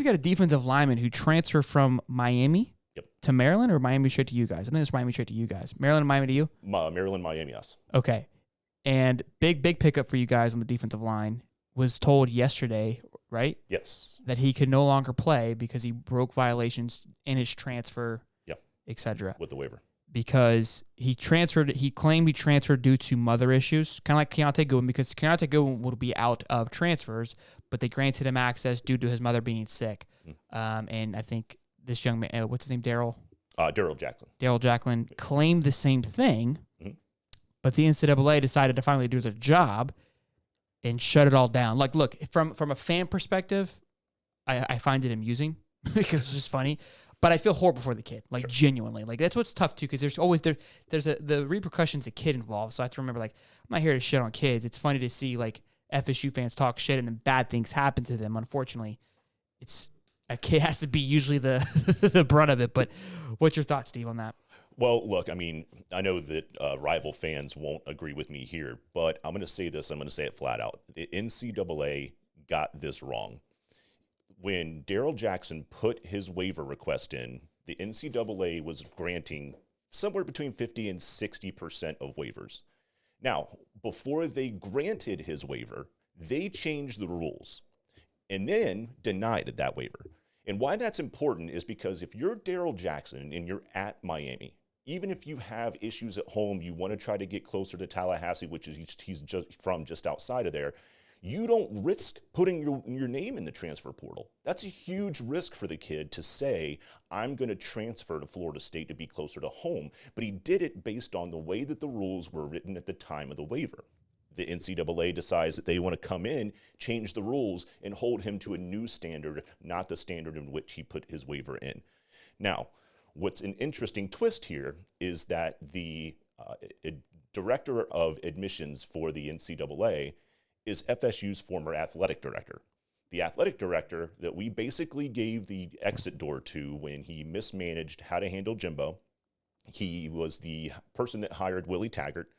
got a defensive lineman who transferred from Miami to Maryland, or Miami straight to you guys? I think it's Miami straight to you guys. Maryland and Miami to you? Maryland, Miami, yes. Okay. And big pickup for you guys on the defensive line. Was told yesterday, right? Yes. That he could no longer play because he broke violations in his transfer, etc. With the waiver. Because he claimed he transferred due to mother issues, kind of like Keontae Goodwin, because Keontae Goodwin will be out of transfers, but they granted him access due to his mother being sick. And I think this young man, what's his name, Darrell? Darrell Jackson. Darrell Jackson claimed the same thing, but the NCAA decided to finally do their job and shut it all down. Like, look, from a fan perspective, I find it amusing because it's just funny. But I feel horrible for the kid, like genuinely. Like that's what's tough too, because there's always the repercussions a kid involved. So I have to remember, like, I'm not here to shit on kids. It's funny to see like FSU fans talk shit and then bad things happen to them. Unfortunately, it's a kid has to be usually the the brunt of it. But what's your thoughts, Steve, on that? Well, look, I mean, I know that rival fans won't agree with me here, but I'm going to say this. I'm going to say it flat out. The NCAA got this wrong. When Darrell Jackson put his waiver request in, the NCAA was granting somewhere between 50 and 60% of waivers. Now, before they granted his waiver, they changed the rules and then denied that waiver. And why that's important is because if you're Darrell Jackson and you're at Miami, even if you have issues at home, you want to try to get closer to Tallahassee, which is he's just outside of there, you don't risk putting your name in the transfer portal. That's a huge risk for the kid to say, I'm going to transfer to Florida State to be closer to home. But he did it based on the way that the rules were written at the time of the waiver. The NCAA decides that they want to come in, change the rules, and hold him to a new standard, not the standard in which he put his waiver in. Now, what's an interesting twist here is that the director of admissions for the NCAA is FSU's former athletic director. The athletic director that we basically gave the exit door to when he mismanaged how to handle Jimbo. He was the person that hired Willie Taggart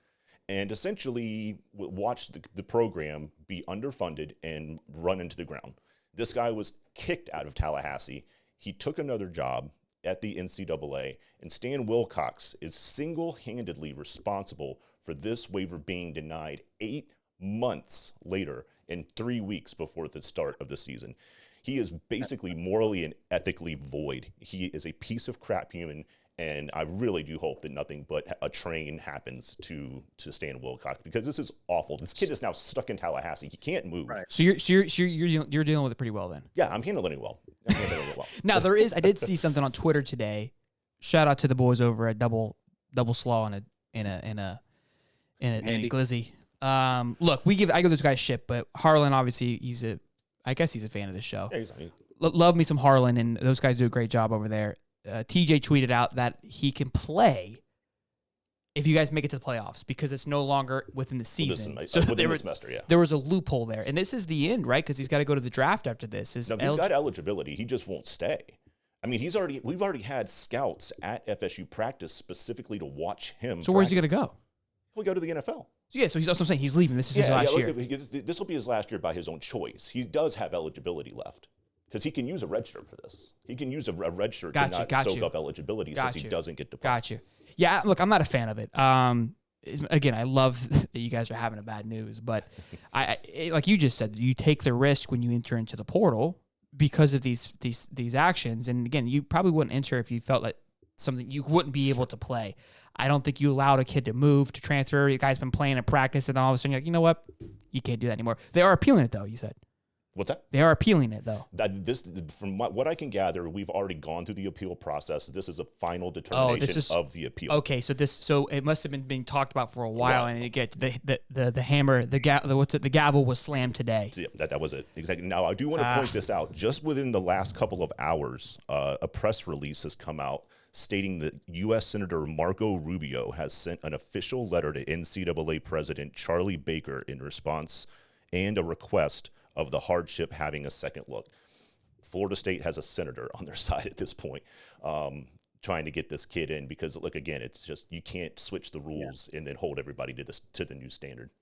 and essentially watched the program be underfunded and run into the ground. This guy was kicked out of Tallahassee. He took another job at the NCAA, and Stan Wilcox is single-handedly responsible for this waiver being denied 8 months later and 3 weeks before the start of the season. He is basically morally and ethically void. He is a piece of crap human, and I really do hope that nothing but a train happens to Stan Wilcox, because this is awful. This kid is now stuck in Tallahassee. He can't move. Right. So you're dealing with it pretty well then. Yeah, I'm handling it well. Now I did see something on Twitter today. Shout out to the boys over at Double Slaw in a glizzy. Look, I give this guy shit, but Harlan, obviously, I guess he's a fan of the show. Yeah, Love me some Harlan, and those guys do a great job over there. TJ tweeted out that he can play if you guys make it to the playoffs, because it's no longer within the season. Within the semester, yeah. There was a loophole there, and this is the end, right? Because he's got to go to the draft after this. He's got eligibility. He just won't stay. I mean, we've already had scouts at FSU practice specifically to watch him. So where's he going to go? He'll go to the NFL. Yeah, so that's what I'm saying. He's leaving. This is his last year. This will be his last year by his own choice. He does have eligibility left, because he can use a red shirt for this. He can use a red shirt to not soak up eligibility since he doesn't get to play. Got you. Yeah, look, I'm not a fan of it. Again, I love that you guys are having a bad news, but like you just said, you take the risk when you enter into the portal because of these actions. And again, you probably wouldn't enter if you felt like something you wouldn't be able to play. I don't think you allowed a kid to move, to transfer. You guys been playing in practice, and then all of a sudden you're like, you know what? You can't do that anymore. They are appealing it, though, you said. What's that? They are appealing it, though. From what I can gather, we've already gone through the appeal process. This is a final determination of the appeal. Okay, so it must have been being talked about for a while, right. And it get the hammer, the gavel was slammed today. So yeah, that was it exactly. Now I do want to point this out. Just within the last couple of hours, a press release has come out stating that U.S. Senator Marco Rubio has sent an official letter to NCAA President Charlie Baker in response and a request of the hardship having a second look. Florida State has a senator on their side at this point, trying to get this kid in, because look, again, it's just, you can't switch the rules and then hold everybody to the new standard.